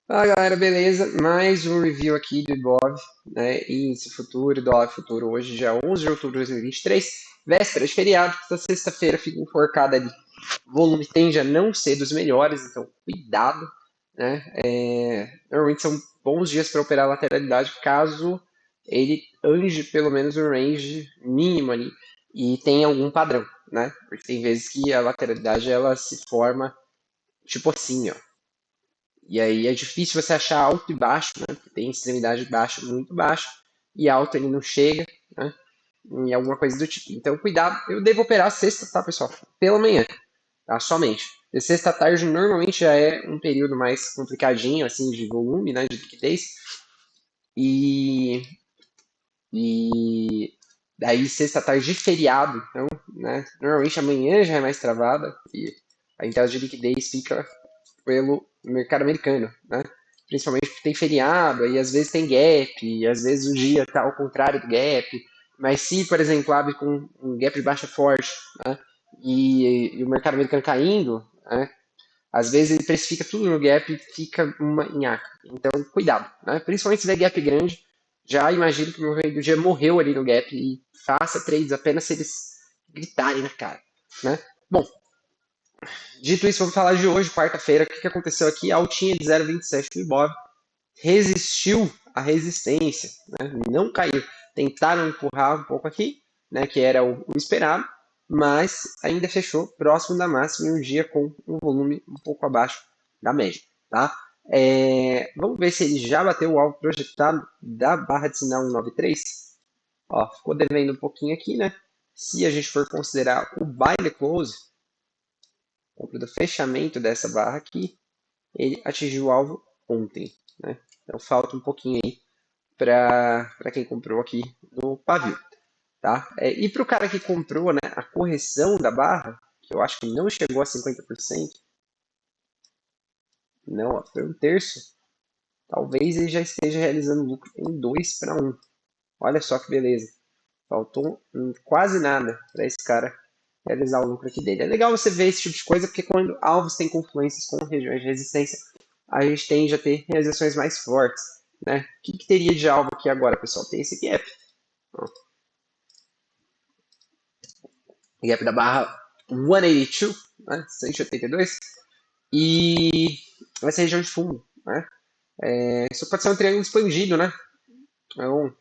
Fala galera, beleza? Mais um review aqui do Ibov, né? Índice futuro, dólar futuro, hoje dia 11 de outubro de 2023, véspera de feriado, esta sexta-feira fica enforcada ali. O volume tende a não ser dos melhores, então cuidado, né? Normalmente são bons dias para operar lateralidade, caso ele ande pelo menos um range mínimo ali e tenha algum padrão, né? Porque tem vezes que a lateralidade ela se forma tipo assim, ó. E aí é difícil você achar alto e baixo, né? Porque tem extremidade baixa, muito baixa, e alto ele não chega, né? Em alguma coisa do tipo. Então, cuidado. Eu devo operar sexta, tá, pessoal? Pela manhã, tá? Somente. E sexta tarde normalmente já é um período mais complicadinho, assim, de volume, né? De liquidez. E, e daí sexta tarde de feriado, então, né? Normalmente amanhã já é mais travada e a entrada de liquidez fica pelo mercado americano, né? Principalmente porque tem feriado, aí às vezes tem gap, e às vezes o dia está ao contrário do gap. Mas se, por exemplo, abre com um gap de baixa forte, né? E o mercado americano caindo, né? Às vezes ele precifica tudo no gap e fica uma nhaca. Então, cuidado, né? Principalmente se der gap grande, já imagino que o meu rei do dia morreu ali no gap e faça trades apenas se eles gritarem na cara, né? Bom, dito isso, vamos falar de hoje, quarta-feira. O que aconteceu aqui? A altinha de 0,27 do Ibov resistiu à resistência, né? Não caiu. Tentaram empurrar um pouco aqui, né? Que era o esperado, mas ainda fechou próximo da máxima em um dia com um volume um pouco abaixo da média, tá? Vamos ver se ele já bateu o alvo projetado da barra de sinal 193. Ó, ficou devendo um pouquinho aqui, né? Se a gente for considerar o buy the close, do fechamento dessa barra aqui, ele atingiu o alvo ontem, né? Então falta um pouquinho aí para quem comprou aqui no pavio, tá? E para o cara que comprou, né, a correção da barra, que eu acho que não chegou a 50%, não, ó, foi um terço, talvez ele já esteja realizando lucro em 2 para 1. Olha só que beleza. Faltou quase nada para esse cara realizar o lucro aqui dele. É legal você ver esse tipo de coisa, porque quando alvos têm confluências com regiões de resistência, a gente tende a ter realizações mais fortes, né? O que teria de alvo aqui agora, pessoal? Tem esse gap. Ó, gap da barra 182, né? 182. E essa região de fundo, né? Isso pode ser um triângulo expandido, né? Então,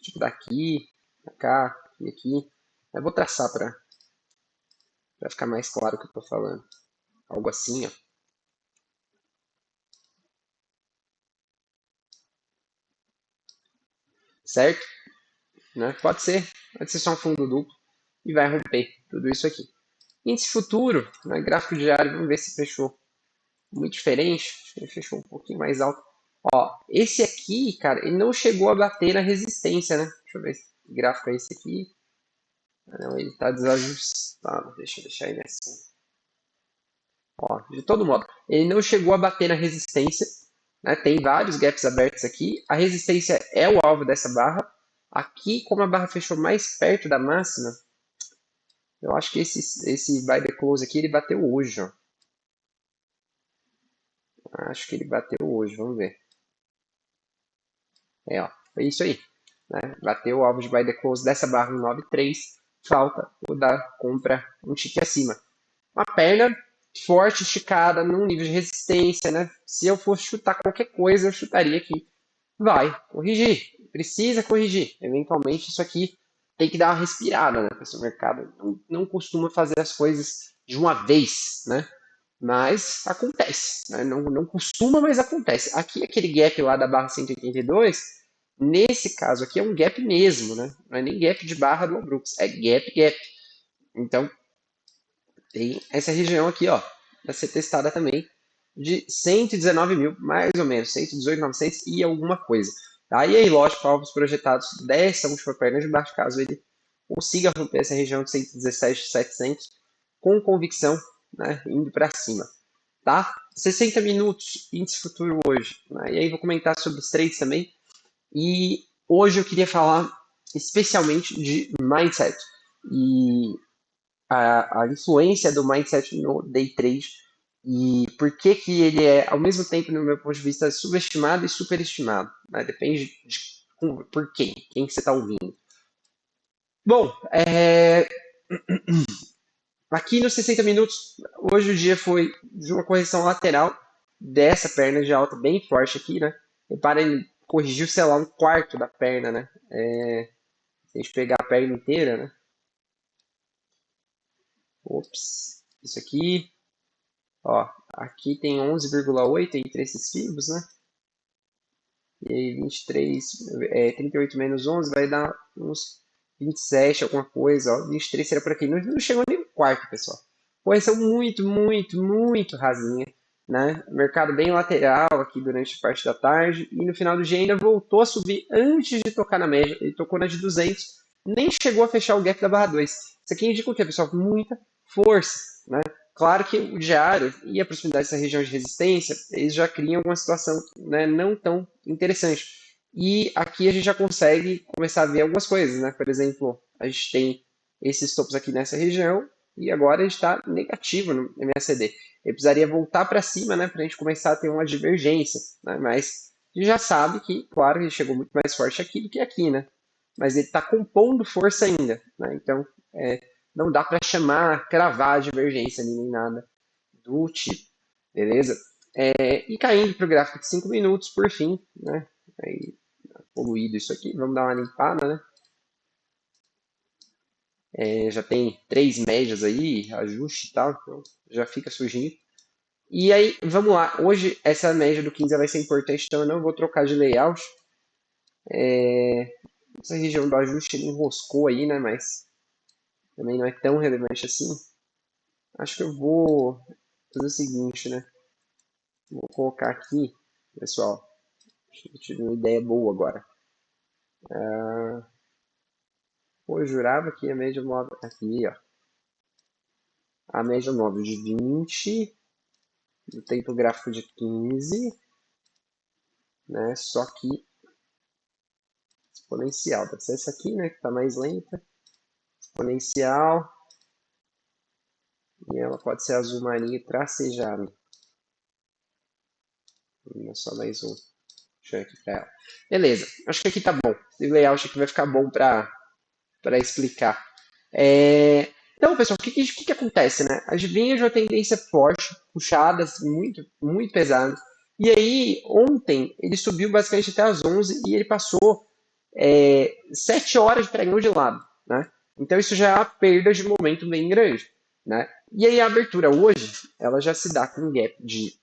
tipo daqui, pra cá e aqui. Eu vou traçar para ficar mais claro o que eu estou falando. Algo assim, ó. Certo? Né? Pode ser só um fundo duplo e vai romper tudo isso aqui. Índice futuro, né, gráfico diário, vamos ver se fechou muito diferente. Ele fechou um pouquinho mais alto. Ó, esse aqui, cara, ele não chegou a bater na resistência, né? Deixa eu ver que gráfico é esse aqui. Não, ele está desajustado. Deixa eu deixar ele assim. Ó, de todo modo, ele não chegou a bater na resistência, né? Tem vários gaps abertos aqui. A resistência é o alvo dessa barra. Aqui, como a barra fechou mais perto da máxima, eu acho que esse buy the close aqui ele bateu hoje, ó. Acho que ele bateu hoje, vamos ver. Ó, foi isso aí. Né? Bateu o alvo de buy the close dessa barra no 93. Falta o da compra um tique acima. Uma perna forte, esticada, num nível de resistência, né? Se eu fosse chutar qualquer coisa, eu chutaria que vai corrigir. Precisa corrigir. Eventualmente, isso aqui tem que dar uma respirada, né? Porque o mercado não costuma fazer as coisas de uma vez, né? Mas acontece, né? Não costuma, mas acontece. Aqui, aquele gap lá da barra 182, nesse caso aqui é um gap mesmo, né? Não é nem gap de barra do Brooks, é gap. Então, tem essa região aqui, ó, para ser testada também, de 119 mil, mais ou menos, 118.900 e alguma coisa. Tá? E aí, lógico, alvos projetados dessa última perna de baixo, caso ele consiga romper essa região de 117.700 com convicção, né, indo para cima. Tá? 60 minutos, índice futuro hoje. Né? E aí vou comentar sobre os trades também. E hoje eu queria falar especialmente de mindset. E a influência do mindset no day trade E por que que ele é, ao mesmo tempo, no meu ponto de vista, subestimado e superestimado? Né? Depende por quem, quem que você está ouvindo. Bom, aqui nos 60 minutos, hoje o dia foi de uma correção lateral dessa perna de alta bem forte aqui, né? Repara, ele corrigiu, sei lá, um quarto da perna, né? Se a gente pegar a perna inteira, né? Ops, isso aqui, ó, aqui tem 11,8 entre esses fibros, né? E aí 23, 38 menos 11 vai dar uns 27, alguma coisa, ó. 23 será por aqui. Não chegou nem no quarto, pessoal. Correção muito, muito, muito rasinha, né? Mercado bem lateral aqui durante a parte da tarde. E no final do dia ainda voltou a subir antes de tocar na média. Ele tocou na de 200, nem chegou a fechar o gap da barra 2. Isso aqui indica o quê, pessoal? Muita força, né? Claro que o diário e a proximidade dessa região de resistência, eles já criam uma situação, né, não tão interessante. E aqui a gente já consegue começar a ver algumas coisas, né? Por exemplo, a gente tem esses topos aqui nessa região e agora a gente está negativo no MACD. Ele precisaria voltar para cima, né, para a gente começar a ter uma divergência, né? Mas a gente já sabe que, claro, ele chegou muito mais forte aqui do que aqui, né? Mas ele está compondo força ainda, né? Então, não dá para chamar, cravar a divergência ali, nem nada do tipo, beleza? E caindo para o gráfico de 5 minutos, por fim, né? Aí, poluído isso aqui, vamos dar uma limpada, né? Já tem 3 médias aí, ajuste e tal, então já fica surgindo. E aí, vamos lá, hoje essa média do 15 vai ser importante, então eu não vou trocar de layout. Essa região do ajuste ele enroscou aí, né? Mas também não é tão relevante assim. Acho que eu vou fazer o seguinte, né? Vou colocar aqui, pessoal. Eu tive uma ideia boa agora. Pô, eu jurava que a média móvel. Aqui, ó. A média móvel de 20, do tempo gráfico de 15, né? Só que exponencial. Deve ser essa aqui, né? Que tá mais lenta. Exponencial. E ela pode ser azul marinho tracejado. Só mais um. Deixa eu aqui pra ela. Beleza. Acho que aqui tá bom. O layout aqui vai ficar bom para explicar. Então, pessoal, o que acontece, né? As vinhas de uma tendência forte, puxadas, muito, muito pesadas. E aí, ontem, ele subiu basicamente até as 11 e ele passou 7 horas de pregão de lado, né? Então, isso já é uma perda de momento bem grande, né? E aí, a abertura hoje, ela já se dá com um gap de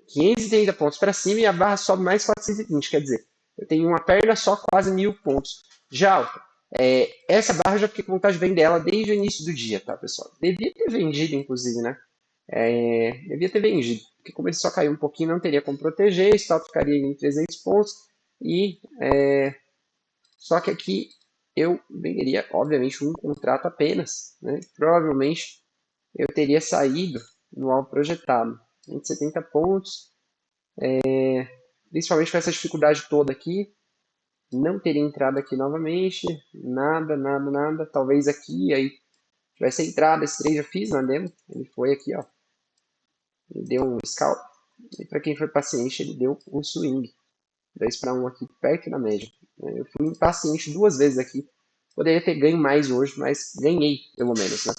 530 pontos para cima e a barra sobe mais 420, quer dizer, eu tenho uma perna só quase 1.000 pontos de alta. Essa barra eu já fiquei com vontade de vender ela desde o início do dia, tá, pessoal? Devia ter vendido, inclusive, né? Devia ter vendido, porque como ele só caiu um pouquinho, não teria como proteger, stop ficaria em 300 pontos, e só que aqui eu venderia, obviamente, um contrato apenas, né? Provavelmente eu teria saído no alvo projetado, 170 pontos, principalmente com essa dificuldade toda aqui, não teria entrado aqui novamente, nada, nada, nada, talvez aqui, aí tivesse entrado, esse trade eu fiz na demo, ele foi aqui, ó, ele deu um scalp, e para quem foi paciente, ele deu um swing, 2 para 1 aqui, perto da média. Eu fui impaciente 2 vezes aqui, poderia ter ganho mais hoje, mas ganhei, pelo menos, né?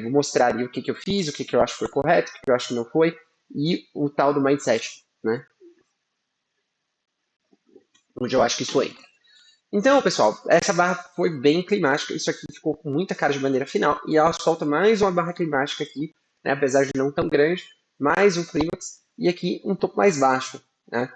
Vou mostrar ali o que, que eu fiz, o que, que eu acho que foi correto, o que, que eu acho que não foi, e o tal do mindset, né? Onde eu acho que isso foi. Então, pessoal, essa barra foi bem climática. Isso aqui ficou com muita cara de bandeira final. E ela solta mais uma barra climática aqui, né, apesar de não tão grande. Mais um clímax. E aqui um topo mais baixo. Né?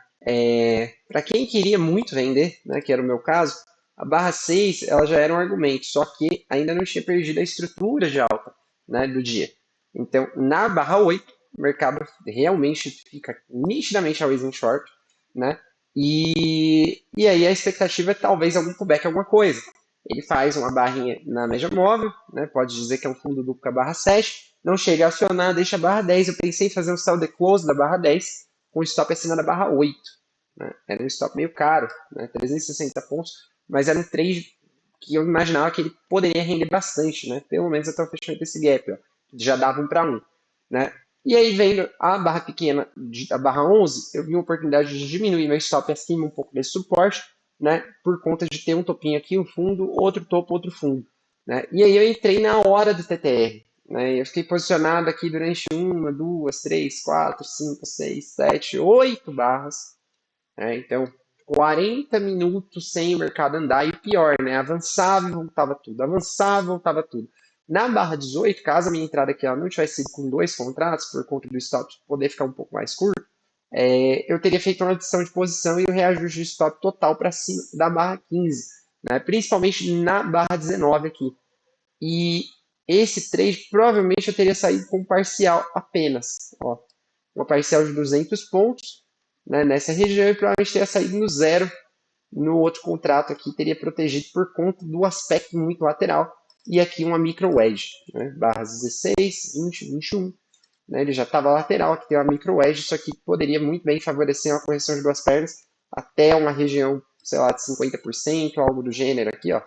Para quem queria muito vender, né, que era o meu caso, a barra 6 ela já era um argumento. Só que ainda não tinha perdido a estrutura de alta, né, do dia. Então, na barra 8, o mercado realmente fica nitidamente always in short. Né? E aí a expectativa é talvez algum pullback, alguma coisa. Ele faz uma barrinha na média móvel, né? Pode dizer que é um fundo duplo com a barra 7, não chega a acionar, deixa a barra 10. Eu pensei em fazer um sell the close da barra 10 com stop acima da barra 8. Né? Era um stop meio caro, né? 360 pontos, mas era um trade que eu imaginava que ele poderia render bastante, né? Pelo menos até o fechamento desse gap, ó, já dava 1 para 1. Né? E aí, vendo a barra pequena, a barra 11, eu vi uma oportunidade de diminuir meu stop acima um pouco desse suporte, né? Por conta de ter um topinho aqui, um fundo, outro topo, outro fundo, né? E aí eu entrei na hora do TTR, né? Eu fiquei posicionado aqui durante uma, duas, três, quatro, cinco, seis, sete, oito barras, né? Então, 40 minutos sem o mercado andar e o pior, né? Avançava e voltava tudo, avançava e voltava tudo. Na barra 18, caso a minha entrada aqui ela não tivesse sido com dois contratos, por conta do stop poder ficar um pouco mais curto, eu teria feito uma adição de posição e o reajuste de stop total para cima da barra 15, né? Principalmente na barra 19 aqui. E esse trade provavelmente eu teria saído com parcial apenas. Ó, uma parcial de 200 pontos, né, nessa região e provavelmente teria saído no zero no outro contrato aqui, teria protegido por conta do aspecto muito lateral. E aqui uma micro wedge, né, barras 16, 20, 21. Né, ele já estava lateral, aqui tem uma micro wedge, isso aqui poderia muito bem favorecer uma correção de duas pernas até uma região, sei lá, de 50%, algo do gênero aqui, ó.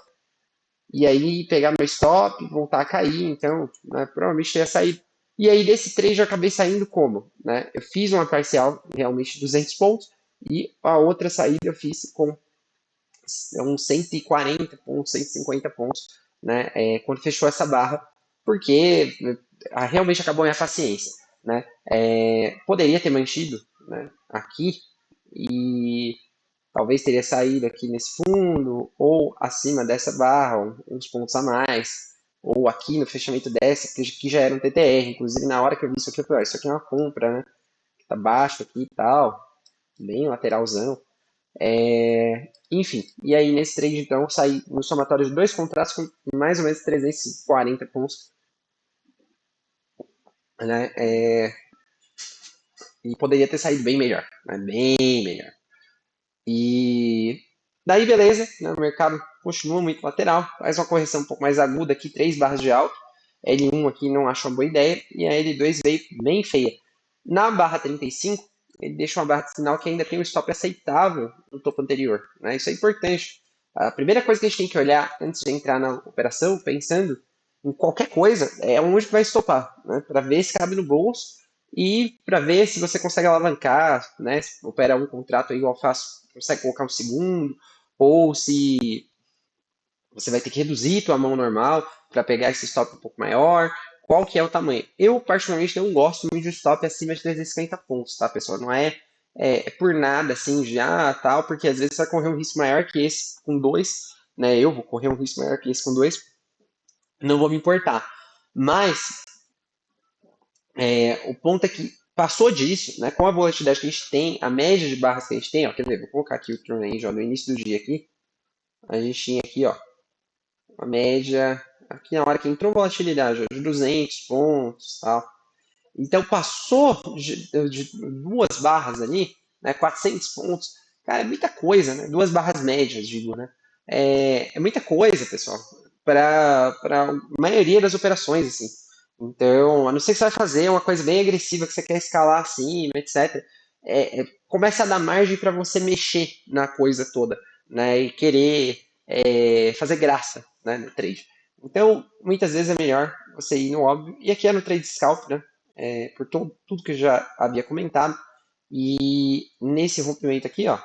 E aí pegar meu stop, voltar a cair, então, né, provavelmente teria saído. E aí desse trade eu acabei saindo como? Né? Eu fiz uma parcial realmente de 200 pontos e a outra saída eu fiz com uns 140 pontos, 150 pontos, né, quando fechou essa barra, porque realmente acabou a minha paciência. Né? Poderia ter mantido, né, aqui e talvez teria saído aqui nesse fundo, ou acima dessa barra, uns pontos a mais, ou aqui no fechamento dessa, que já era um TTR. Inclusive, na hora que eu vi isso aqui, eu falei, isso aqui é uma compra, né? Tá baixo aqui e tal, bem lateralzão. Enfim, e aí nesse trade, então, eu saí no somatório de dois contratos com mais ou menos 340 pontos, né? E poderia ter saído bem melhor, né? Bem melhor. E daí, beleza, né, o mercado continua muito lateral, faz uma correção um pouco mais aguda aqui, 3 barras de alto. L1 aqui não acho uma boa ideia, e a L2 veio bem feia. Na barra 35, ele deixa uma barra de sinal que ainda tem um stop aceitável no topo anterior. Né? Isso é importante. A primeira coisa que a gente tem que olhar antes de entrar na operação, pensando em qualquer coisa, é onde que vai estopar, né? Para ver se cabe no bolso e para ver se você consegue alavancar, né? Se opera um contrato aí igual faço, consegue colocar um segundo, ou se você vai ter que reduzir tua mão normal para pegar esse stop um pouco maior. Qual que é o tamanho? Eu, particularmente, não gosto muito de stop acima de 350 pontos, tá, pessoal? Não é por nada, assim, já tal, porque às vezes você vai correr um risco maior que esse com dois, né? Eu vou correr um risco maior que esse com dois, não vou me importar. Mas o ponto é que passou disso, né? Com a volatilidade que a gente tem, a média de barras que a gente tem, ó, quer ver, vou colocar aqui o Trend Range, ó, no início do dia aqui, a gente tinha aqui, ó, a média, aqui na hora que entrou volatilidade, ó, de 200 pontos, tal. Então passou de duas barras ali, né, 400 pontos, cara, é muita coisa, né? Duas barras médias, digo, né? É muita coisa, pessoal, para a maioria das operações, assim. Então, a não ser que você vai fazer uma coisa bem agressiva, que você quer escalar acima, etc. Começa a dar margem para você mexer na coisa toda, né? E querer fazer graça, né, no trade. Então, muitas vezes é melhor você ir no óbvio. E aqui é no trade scalp, né? Por tudo que eu já havia comentado. E nesse rompimento aqui, ó,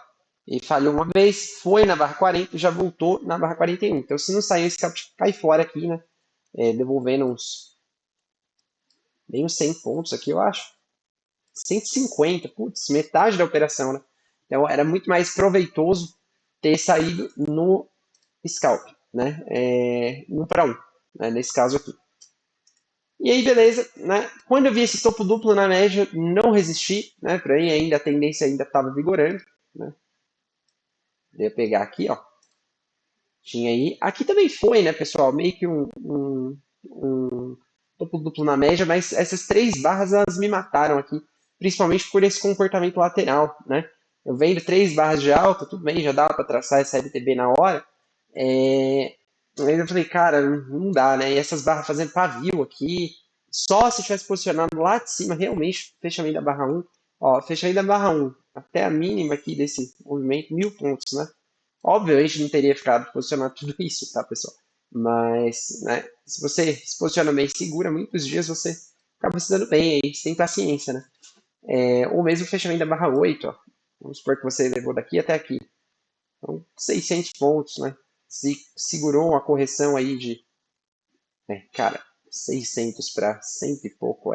ele falhou uma vez, foi na barra 40 e já voltou na barra 41. Então, se não sair, esse scalp cai fora aqui, né? Devolvendo bem uns 100 pontos aqui, eu acho. 150, putz, metade da operação, né? Então, era muito mais proveitoso ter saído no scalp, né? Um para um, né? Nesse caso aqui. E aí, beleza, né? Quando eu vi esse topo duplo na média, não resisti, né? Por aí ainda a tendência ainda estava vigorando, né? Vou pegar aqui, ó. Tinha aí. Aqui também foi, né, pessoal? Meio que um topo duplo na média, mas essas três barras elas me mataram aqui, principalmente por esse comportamento lateral, né? Eu vendo três barras de alta, tudo bem, já dava para traçar essa LTB na hora. Aí eu falei, cara, não dá, né? E essas barras fazendo pavio aqui, só se tivesse posicionado lá de cima, realmente, fechamento da barra um. Ó, fechamento da barra um até a mínima aqui desse movimento, 1.000 pontos, né? Obviamente não teria ficado posicionado tudo isso, tá, pessoal? Mas, né, se você se posiciona bem segura, muitos dias você acaba se dando bem aí, sem paciência, né? Ou mesmo o fechamento da barra 8, ó. Vamos supor que você levou daqui até aqui. Então, 600 pontos, né? Se segurou uma correção aí de, cara, 600 para cento e pouco,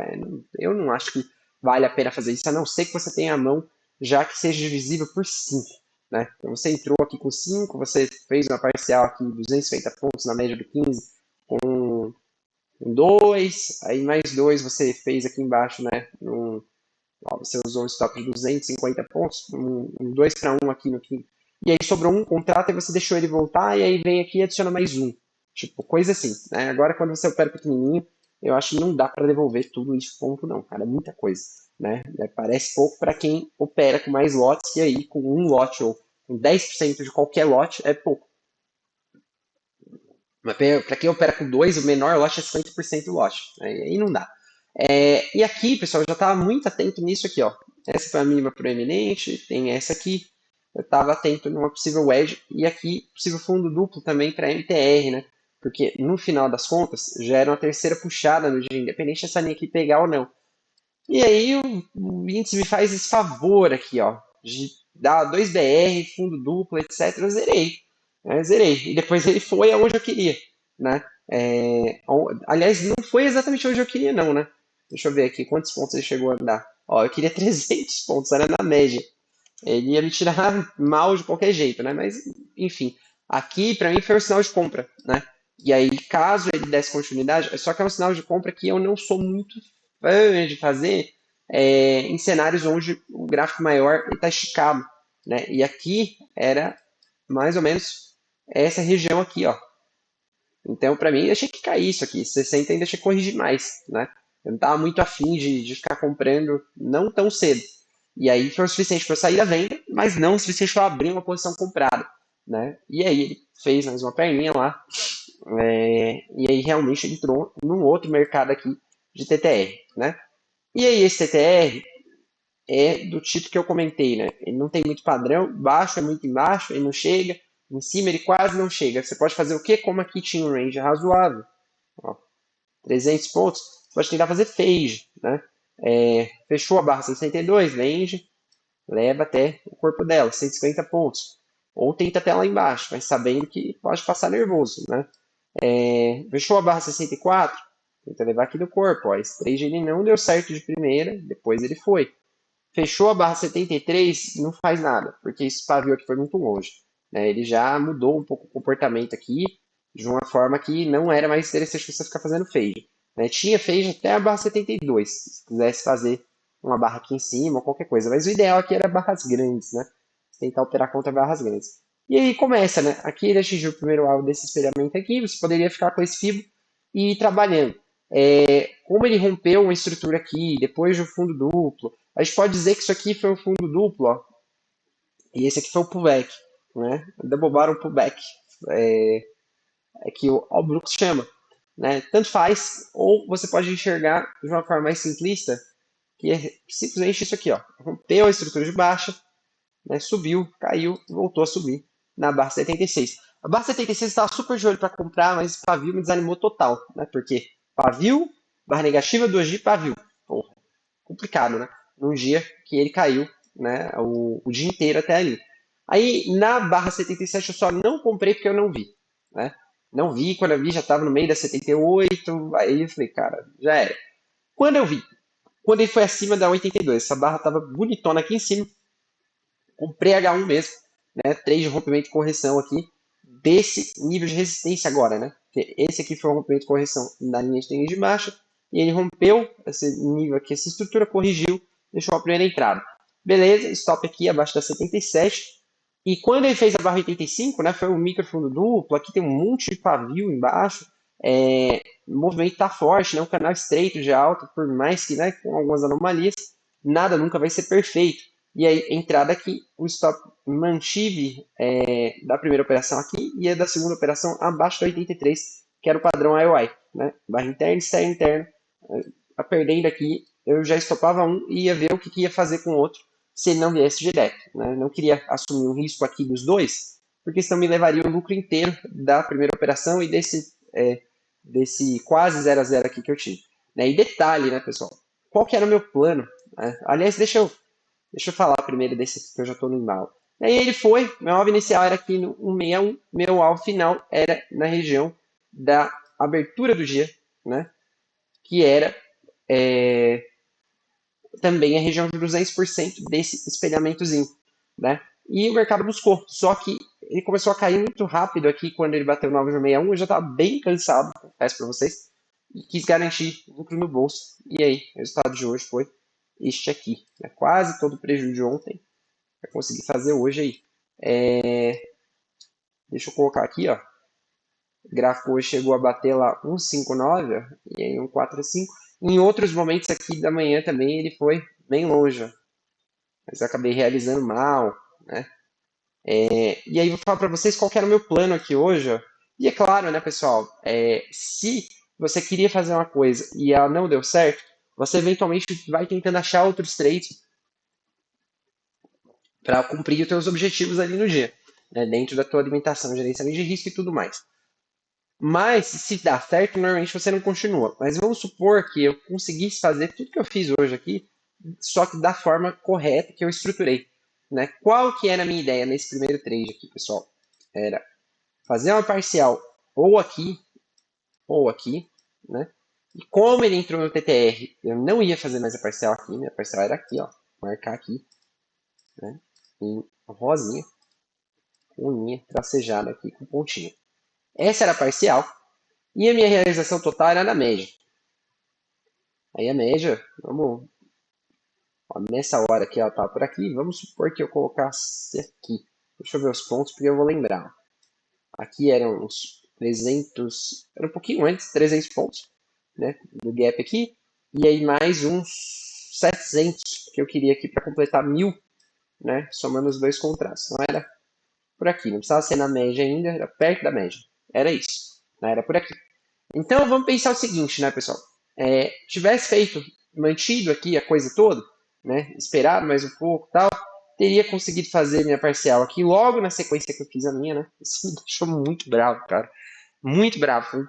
eu não acho que vale a pena fazer isso, a não ser que você tenha a mão já que seja divisível por 5, né? Então você entrou aqui com 5, você fez uma parcial aqui de 250 pontos na média do 15, com 2, aí mais 2 você fez aqui embaixo, né? Você usou um stop de 250 pontos, um 2 para 1 aqui no 15. E aí sobrou um contrato e você deixou ele voltar, e aí vem aqui e adiciona mais um. Tipo, coisa assim, né? Agora, quando você opera pequenininho, eu acho que não dá para devolver tudo isso ponto, não, cara. É muita coisa, né? Parece pouco para quem opera com mais lotes, e aí com um lote ou com 10% de qualquer lote é pouco. Mas para quem opera com dois, o menor lote é 50% do lote. Né? E aí não dá. E aqui, pessoal, eu já estava muito atento nisso aqui, ó. Essa foi a mínima proeminente, tem essa aqui. Eu estava atento numa possível wedge e aqui possível fundo duplo também para MTR, né? Porque no final das contas já era uma terceira puxada no dia, independente dessa linha aqui pegar ou não. E aí o índice me faz esse favor aqui, ó, de dar 2BR, fundo duplo, etc. Eu zerei, né? Zerei. E depois ele foi aonde eu queria, né? Aliás, não foi exatamente onde eu queria, não, né? Deixa eu ver aqui quantos pontos ele chegou a dar. Ó, eu queria 300 pontos, era na média. Ele ia me tirar mal de qualquer jeito, né? Mas, enfim, aqui para mim foi um sinal de compra, né? E aí, caso ele desse continuidade, só que é um sinal de compra que eu não sou muito fã de fazer em cenários onde o gráfico maior está esticado, né? E aqui era mais ou menos essa região aqui, ó. Então, para mim, deixei que cair isso aqui. 60 ainda deixei corrigir mais, né? Eu não estava muito afim de ficar comprando não tão cedo. E aí foi o suficiente para eu sair da venda, mas não o suficiente para eu abrir uma posição comprada, né? E aí ele fez mais uma perninha lá, e aí realmente entrou num outro mercado aqui de TTR, né? E aí esse TTR é do tipo que eu comentei, né? Ele não tem muito padrão, baixo é muito embaixo, ele não chega, em cima ele quase não chega. Você pode fazer o quê? Como aqui tinha um range razoável, ó, 300 pontos, você pode tentar fazer fade, né? Fechou a barra 62, vende, leva até o corpo dela, 150 pontos. Ou tenta até lá embaixo, mas sabendo que pode passar nervoso, né? Fechou a barra 64, tenta levar aqui do corpo. Ó, esse trade ele não deu certo de primeira, depois ele foi. Fechou a barra 73, não faz nada, porque esse pavio aqui foi muito longe. Né? Ele já mudou um pouco o comportamento aqui, de uma forma que não era mais interessante você ficar fazendo fade. Né? Tinha fade até a barra 72, se quisesse fazer uma barra aqui em cima ou qualquer coisa. Mas o ideal aqui era barras grandes, né? Tentar operar contra barras grandes. E aí começa, né? Aqui ele atingiu o primeiro alvo desse espelhamento aqui, você poderia ficar com esse FIBO e ir trabalhando. Como ele rompeu uma estrutura aqui, depois de um fundo duplo, a gente pode dizer que isso aqui foi um fundo duplo, ó, e esse aqui foi o pullback, né? Double bottom pullback, que o Brooks chama, né? Tanto faz, ou você pode enxergar de uma forma mais simplista, que é simplesmente isso aqui, ó, rompeu a estrutura de baixa, né? Subiu, caiu, voltou a subir na barra 76. A barra 76 estava super de olho para comprar, mas o pavio me desanimou total, né? Porque pavio, barra negativa, 2 de pavio. Porra, complicado, né? Num dia que ele caiu, né, o dia inteiro até ali. Aí na barra 77 eu só não comprei porque eu não vi, né? Não vi, quando eu vi já estava no meio da 78, aí eu falei, cara, já era. Quando eu vi, quando ele foi acima da 82, essa barra estava bonitona aqui em cima, comprei H1 mesmo, né? 3 de rompimento e correção aqui, desse nível de resistência agora, né? Porque esse aqui foi o rompimento e correção da linha de tendência de baixa, e ele rompeu esse nível aqui, essa estrutura corrigiu, deixou a primeira entrada. Beleza, stop aqui abaixo da 77. E quando ele fez a barra 85, né, foi um micro fundo duplo, aqui tem um monte de pavio embaixo, o movimento está forte, né, um canal estreito de alta, por mais que, né, com algumas anomalias, nada nunca vai ser perfeito. E aí, entrada aqui, o stop mantive da primeira operação aqui e a da segunda operação abaixo da 83, que era o padrão IOI, né? Barra interna, externa, interna. Perdendo aqui, eu já estopava um e ia ver o que ia fazer com o outro se ele não viesse direto. Né? Não queria assumir um risco aqui dos dois, porque senão me levaria o lucro inteiro da primeira operação e desse quase 0 a 0 aqui que eu tive. né? E detalhe, né, pessoal? Qual que era o meu plano? Né? Aliás, deixa eu falar primeiro desse aqui que eu já estou no embalo. Aí ele foi, meu alvo inicial era aqui no 161, meu alvo final era na região da abertura do dia, né? Que era é, também a região de 200% desse espelhamentozinho, né? E o mercado buscou, só que ele começou a cair muito rápido aqui quando ele bateu no 961, eu já estava bem cansado, confesso para vocês, e quis garantir lucro no bolso. E aí, o resultado de hoje foi este aqui, né? Quase todo o prejuízo de ontem, vai conseguir fazer hoje aí. Deixa eu colocar aqui, ó. O gráfico hoje chegou a bater lá 1,59, ó, e aí 1,45. Em outros momentos aqui da manhã também ele foi bem longe, ó, mas eu acabei realizando mal, né? E aí eu vou falar para vocês qual que era o meu plano aqui hoje, ó. E é claro, né, pessoal, se você queria fazer uma coisa e ela não deu certo, você eventualmente vai tentando achar outros trades para cumprir os seus objetivos ali no dia, né, dentro da tua alimentação, gerenciamento de risco e tudo mais. Mas se dá certo, normalmente você não continua. Mas vamos supor que eu conseguisse fazer tudo que eu fiz hoje aqui, só que da forma correta que eu estruturei, né? Qual que era a minha ideia nesse primeiro trade aqui, pessoal? Era fazer uma parcial ou aqui, né? E como ele entrou no TTR, eu não ia fazer mais a parcial aqui, minha parcial era aqui, ó, marcar aqui, né? Em rosinha, com linha tracejada aqui com pontinho. Essa era a parcial e a minha realização total era na média. Aí a média, vamos, ó, nessa hora aqui ela tá por aqui, vamos supor que eu colocasse aqui. Deixa eu ver os pontos porque eu vou lembrar. Aqui eram uns 300, era um pouquinho antes, 300 pontos, né, do gap aqui. E aí mais uns 700 que eu queria aqui para completar 1000, né, somando os dois contratos. Então era por aqui, não precisava ser na média ainda, era perto da média. Era isso, né, era por aqui. Então vamos pensar o seguinte, né, pessoal? Tivesse feito, mantido aqui a coisa toda, né, esperado mais um pouco e tal, teria conseguido fazer minha parcial aqui logo na sequência que eu fiz a minha, né? Isso me deixou muito bravo, cara. Muito bravo.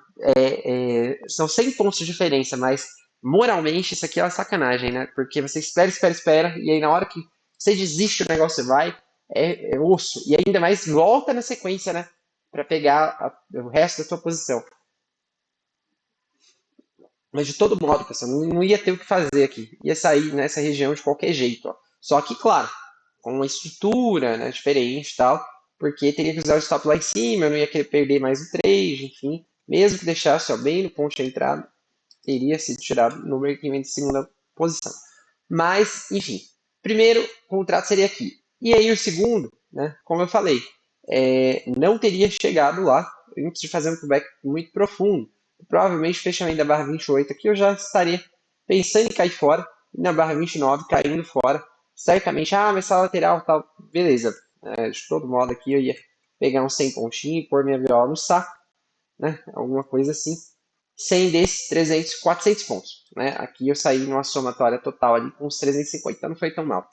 São 100 pontos de diferença, mas moralmente isso aqui é uma sacanagem, né? Porque você espera, espera, espera, e aí na hora que você desiste, o negócio vai, é osso. E ainda mais volta na sequência, né? Para pegar o resto da tua posição. Mas de todo modo, pessoal, não ia ter o que fazer aqui. Ia sair nessa região de qualquer jeito. Ó. Só que, claro, com uma estrutura, né, diferente e tal, porque teria que usar o stop lá em cima, eu não ia querer perder mais o trade, enfim. Mesmo que deixasse ó, bem no ponto de entrada, teria sido tirado no break-even de segunda posição. Mas, enfim, primeiro contrato seria aqui. E aí o segundo, né, como eu falei, não teria chegado lá antes de fazer um pullback muito profundo. Provavelmente o fechamento da barra 28 aqui eu já estaria pensando em cair fora, e na barra 29 caindo fora. Certamente, mas essa lateral tal, beleza. De todo modo aqui eu ia pegar uns 100 pontinhos e pôr minha viola no saco, né? Alguma coisa assim. 100 desses 300, 400 pontos. Né? Aqui eu saí numa somatória total ali com uns 350, então não foi tão mal.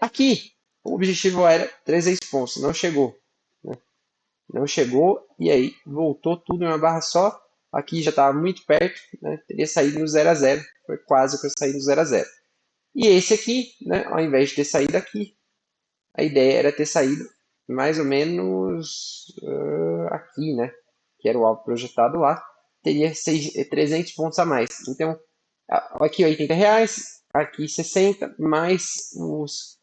Aqui, o objetivo era 300 pontos, não chegou. Né? Não chegou, e aí voltou tudo em uma barra só. Aqui já estava muito perto, né? Teria saído no 0 a 0. Foi quase que eu saí no 0 a 0. E esse aqui, né, ao invés de ter saído aqui, a ideia era ter saído mais ou menos aqui, né? Que era o alvo projetado lá, teria 300 pontos a mais. Então, aqui R$ 80, aqui 60, mais os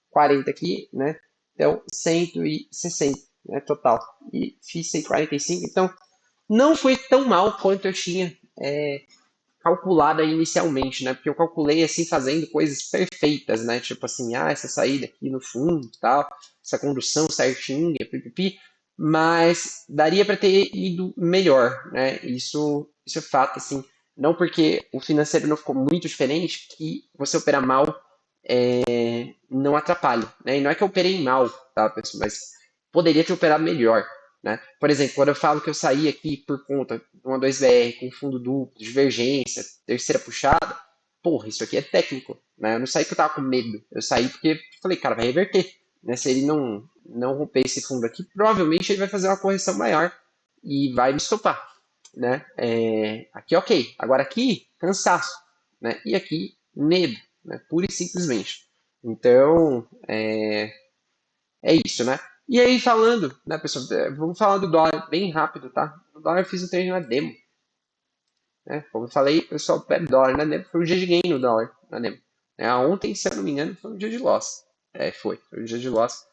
40 aqui, né? Então, 160, né, total. E fiz 145, então não foi tão mal quanto eu tinha calculada inicialmente, né? Porque eu calculei assim fazendo coisas perfeitas, né? Tipo assim, essa saída aqui no fundo, tal, essa condução certinha, pipipi, mas daria para ter ido melhor, né? Isso é fato, assim, não porque o financeiro não ficou muito diferente que você operar mal não atrapalha, né? E não é que eu operei mal, tá, pessoal, mas poderia ter operado melhor. Né? Por exemplo, quando eu falo que eu saí aqui por conta de uma 2BR com fundo duplo, divergência, terceira puxada, porra, isso aqui é técnico. Né? Eu não saí porque eu tava com medo, eu saí porque falei, cara, vai reverter. Né? Se ele não romper esse fundo aqui, provavelmente ele vai fazer uma correção maior e vai me estopar. né? Aqui, ok. Agora aqui, cansaço, né? E aqui, medo, né? Pura e simplesmente. Então, é isso, né? E aí, falando, né, pessoal, vamos falar do dólar bem rápido, tá? O dólar eu fiz um trade na demo, né? Como eu falei, pessoal, pé dólar na demo, foi um dia de gain no dólar na demo. Ontem, se eu não me engano, foi um dia de loss. Foi um dia de loss.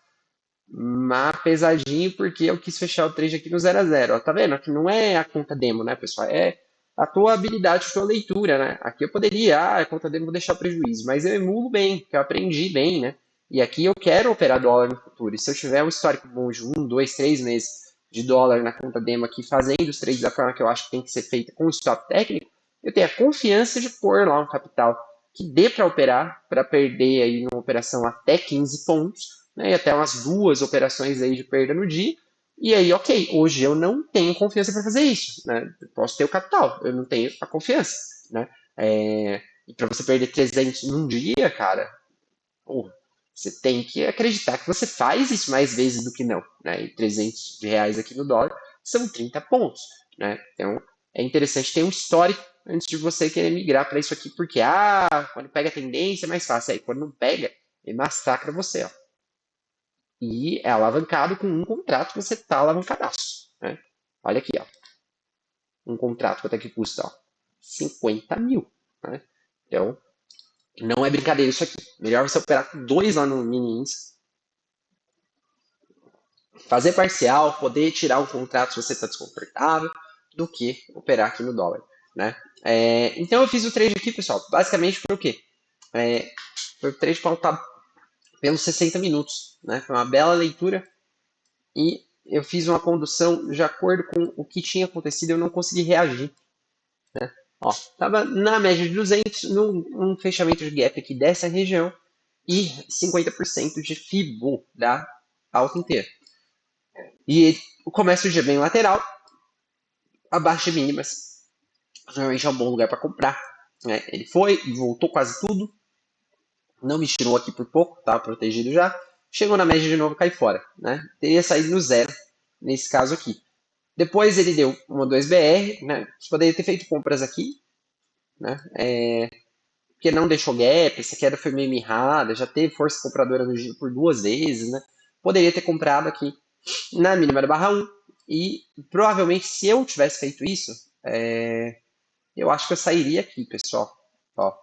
Mas pesadinho porque eu quis fechar o trade aqui no 0 a 0. Ó, tá vendo? Aqui não é a conta demo, né, pessoal? É a tua habilidade, a tua leitura, né? Aqui eu poderia, a conta demo vou deixar prejuízo, mas eu emulo bem, que eu aprendi bem, né? E aqui eu quero operar dólar no futuro. E se eu tiver um histórico bom de 1, 2, 3 meses de dólar na conta demo aqui, fazendo os trades da forma que eu acho que tem que ser feita com o stop técnico, eu tenho a confiança de pôr lá um capital que dê para operar, para perder aí numa operação até 15 pontos, né, e até umas 2 operações aí de perda no dia. E aí, ok, hoje eu não tenho confiança para fazer isso, né? Eu posso ter o capital, eu não tenho a confiança, né? E para você perder 300 num dia, cara, porra, você tem que acreditar que você faz isso mais vezes do que não, né? E R$ 300 aqui no dólar são 30 pontos, né? Então, é interessante ter um histórico antes de você querer migrar para isso aqui, porque, quando pega a tendência é mais fácil. Aí, quando não pega, ele massacra você, ó. E é alavancado com um contrato que você está alavancadaço, né? Olha aqui, ó. Um contrato quanto é que custa, ó? 50 mil, né? Então, não é brincadeira isso aqui. Melhor você operar com dois lá no mini índice, fazer parcial, poder tirar um contrato se você está desconfortável, do que operar aqui no dólar, né? Então eu fiz o trade aqui, pessoal. Basicamente foi o quê? Foi o trade pautado pelos 60 minutos, né? Foi uma bela leitura e eu fiz uma condução de acordo com o que tinha acontecido, eu não consegui reagir. Ó, tava na média de 200, num fechamento de gap aqui dessa região e 50% de FIBO da alta inteira. E o comércio de dia bem lateral, abaixo de mínimas, normalmente é um bom lugar para comprar. Né? Ele foi, voltou quase tudo, não me tirou aqui por pouco, estava protegido já. Chegou na média de novo, cai fora. Né? Teria saído no zero nesse caso aqui. Depois ele deu uma 2BR, né? Você poderia ter feito compras aqui, né? Porque não deixou gap, essa queda foi meio mirrada, já teve força compradora no giro por 2 vezes, né? Poderia ter comprado aqui na mínima da barra 1 e provavelmente se eu tivesse feito isso, eu acho que eu sairia aqui, pessoal. Ó,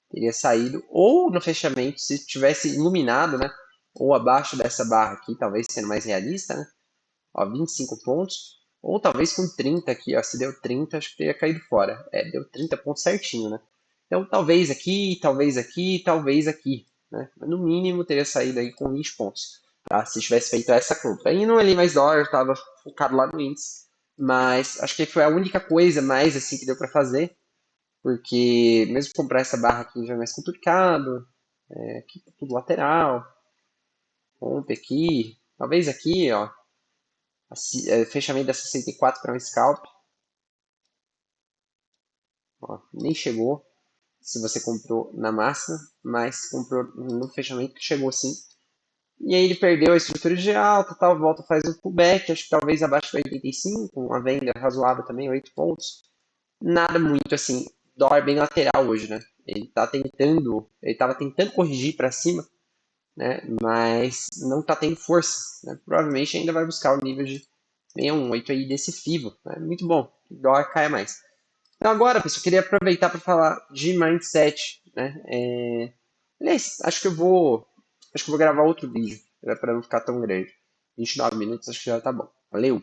teria saído ou no fechamento, se tivesse iluminado, né? Ou abaixo dessa barra aqui, talvez sendo mais realista, né? Ó, 25 pontos. Ou talvez com 30 aqui, ó. Se deu 30, acho que teria caído fora. Deu 30 pontos certinho, né? Então, talvez aqui, talvez aqui, talvez aqui, né? Mas, no mínimo, teria saído aí com 20 pontos, tá? Se tivesse feito essa compra. Aí não ali mais dólar, estava focado lá no índice. Mas acho que foi a única coisa mais assim que deu para fazer, porque mesmo comprar essa barra aqui já é mais complicado. Aqui tá tudo lateral. Compre aqui, talvez aqui, ó. Fechamento da 64 para um scalp. Ó, nem chegou se você comprou na massa, mas comprou no fechamento que chegou sim. E aí ele perdeu a estrutura de alta, tal, volta faz um pullback, acho que talvez abaixo de 85, uma venda razoável também, 8 pontos. Nada muito assim, dólar bem lateral hoje, né? Ele estava tentando corrigir para cima, né? Mas não está tendo força, né? Provavelmente ainda vai buscar o nível de 618 aí desse FIBO, né? Muito bom, o dólar caia mais. Então agora, pessoal, eu queria aproveitar para falar de mindset, né? Aliás, acho que eu vou gravar outro vídeo, para não ficar tão grande. 29 minutos, acho que já tá bom. Valeu!